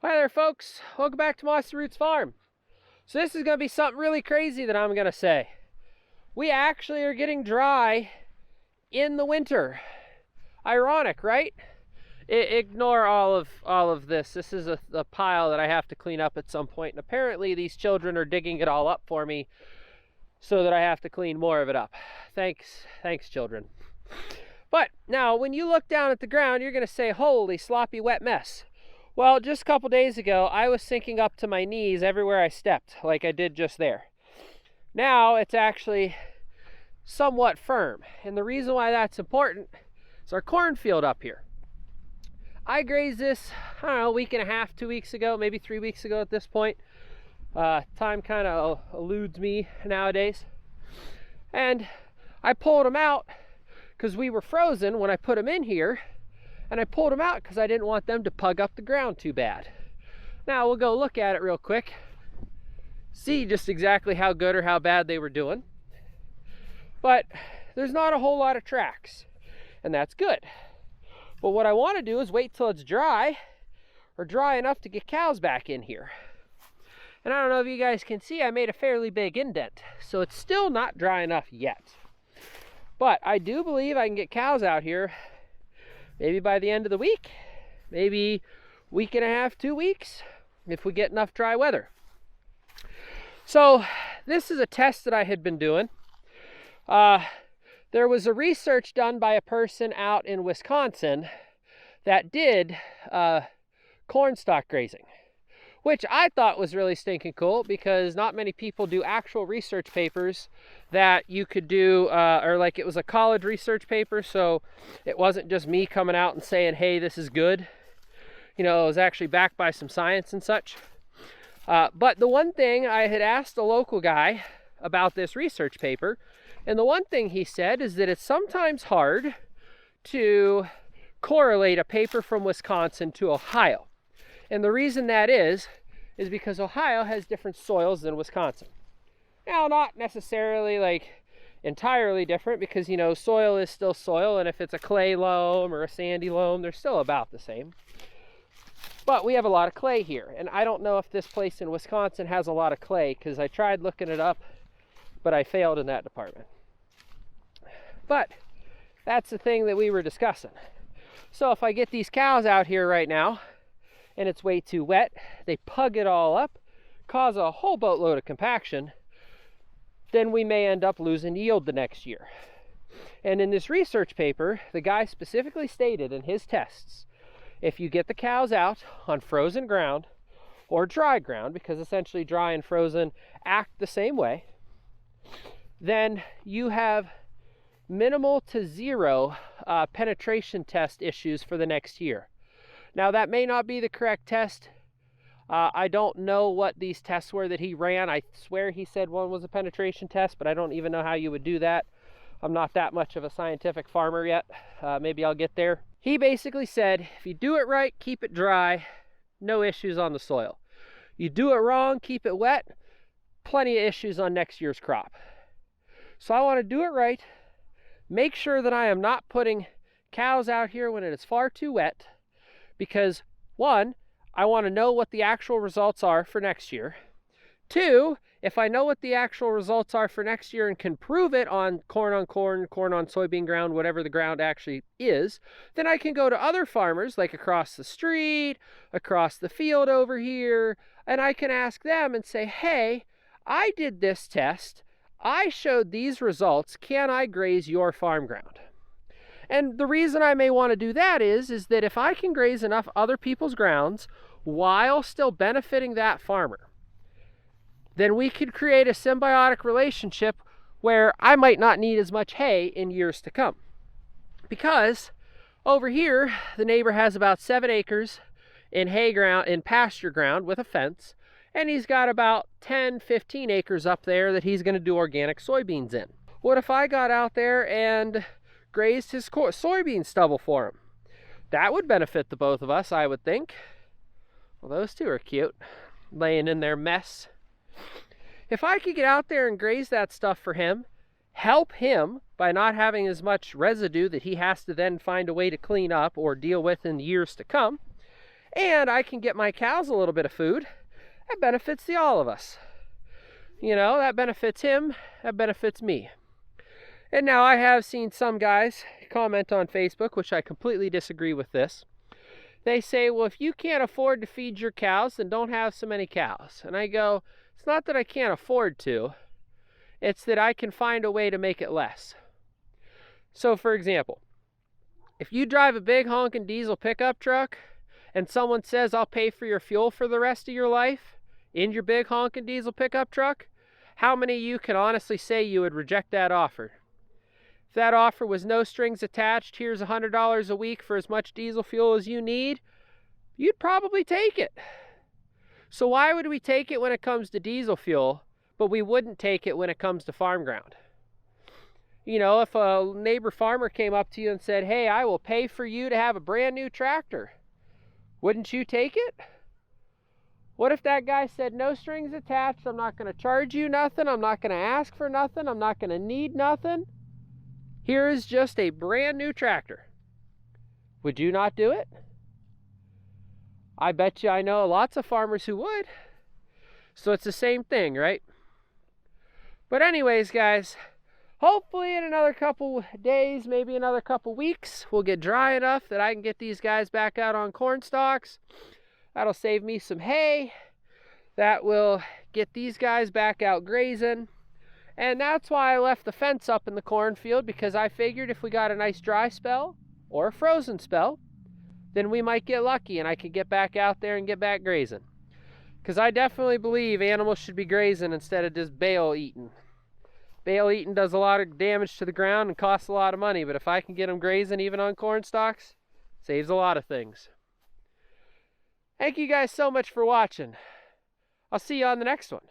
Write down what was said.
Hi there, folks. Welcome back to Mossy Roots Farm. So this is going to be something really crazy that I'm going to say. We actually are getting dry in the winter. Ironic, right? Ignore all of this. This is a pile that I have to clean up at some point. And apparently these children are digging it all up for me so that I have to clean more of it up. Thanks, children. But now when you look down at the ground, you're going to say, holy sloppy wet mess. Well, just a couple days ago, I was sinking up to my knees everywhere I stepped, like I did just there. Now it's actually somewhat firm. And the reason why that's important is our cornfield up here. I grazed this, I don't know, a week and a half, 2 weeks ago, maybe 3 weeks ago at this point. Time kind of eludes me nowadays. And I pulled them out because we were frozen when I put them in here. And I pulled them out because I didn't want them to pug up the ground too bad. Now we'll go look at it real quick. See just exactly how good or how bad they were doing. But there's not a whole lot of tracks. And that's good. But what I want to do is wait till it's dry, or dry enough to get cows back in here. And I don't know if you guys can see, I made a fairly big indent. So it's still not dry enough yet. But I do believe I can get cows out here maybe by the end of the week, maybe week and a half, 2 weeks, if we get enough dry weather. So this is a test that I had been doing. There was a research done by a person out in Wisconsin that did corn stalk grazing, which I thought was really stinking cool because not many people do actual research papers that you could do, or like it was a college research paper, so it wasn't just me coming out and saying, hey, this is good. You know, it was actually backed by some science and such. But the one thing, I had asked a local guy about this research paper, and the one thing he said is that it's sometimes hard to correlate a paper from Wisconsin to Ohio. And the reason that is because Ohio has different soils than Wisconsin. Now, not necessarily like entirely different because, you know, soil is still soil, and if it's a clay loam or a sandy loam, they're still about the same. But we have a lot of clay here, and I don't know if this place in Wisconsin has a lot of clay because I tried looking it up, but I failed in that department. But that's the thing that we were discussing. So if I get these cows out here right now, and it's way too wet, they pug it all up, cause a whole boatload of compaction, then we may end up losing yield the next year. And in this research paper, the guy specifically stated in his tests, if you get the cows out on frozen ground or dry ground, because essentially dry and frozen act the same way, then you have minimal to zero penetration test issues for the next year. Now, that may not be the correct test. I don't know what these tests were that he ran. I swear he said one was a penetration test, but I don't even know how you would do that. I'm not that much of a scientific farmer yet. Maybe I'll get there. He basically said, if you do it right, keep it dry, no issues on the soil. You do it wrong, keep it wet, plenty of issues on next year's crop. So I want to do it right, make sure that I am not putting cows out here when it is far too wet, because one, I want to know what the actual results are for next year. Two, if I know what the actual results are for next year and can prove it on corn on soybean ground, whatever the ground actually is, then I can go to other farmers like across the street, across the field over here, and I can ask them and say, hey, I did this test. I showed these results. Can I graze your farm ground? And the reason I may want to do that is that if I can graze enough other people's grounds while still benefiting that farmer, then we could create a symbiotic relationship where I might not need as much hay in years to come. Because over here, the neighbor has about 7 acres in hay ground, in pasture ground with a fence, and he's got about 10, 15 acres up there that he's going to do organic soybeans in. What if I got out there and grazed his soybean stubble for him? That would benefit the both of us, I would think. Well, those two are cute, laying in their mess. If I could get out there and graze that stuff for him, help him by not having as much residue that he has to then find a way to clean up or deal with in years to come, and I can get my cows a little bit of food. That benefits all of us. You know, that benefits him, that benefits me. And now I have seen some guys comment on Facebook, which I completely disagree with this. They say, well, if you can't afford to feed your cows, then don't have so many cows. And I go, it's not that I can't afford to, it's that I can find a way to make it less. So for example, if you drive a big honking diesel pickup truck and someone says, I'll pay for your fuel for the rest of your life in your big honking diesel pickup truck, how many of you can honestly say you would reject that offer? If that offer was no strings attached, here's $100 a week for as much diesel fuel as you need, you'd probably take it. So why would we take it when it comes to diesel fuel, but we wouldn't take it when it comes to farm ground? You know, if a neighbor farmer came up to you and said, hey, I will pay for you to have a brand new tractor, wouldn't you take it? What if that guy said, no strings attached, I'm not going to charge you nothing, I'm not going to ask for nothing, I'm not going to need nothing. Here is just a brand new tractor. Would you not do it? I bet you I know lots of farmers who would. So it's the same thing, right? But anyways, guys, hopefully in another couple days, maybe another couple weeks, we'll get dry enough that I can get these guys back out on corn stalks. That'll save me some hay. That will get these guys back out grazing. And that's why I left the fence up in the cornfield, because I figured if we got a nice dry spell or a frozen spell, then we might get lucky and I could get back out there and get back grazing. Because I definitely believe animals should be grazing instead of just bale eating. Bale eating does a lot of damage to the ground and costs a lot of money, but if I can get them grazing even on corn stalks, saves a lot of things. Thank you guys so much for watching. I'll see you on the next one.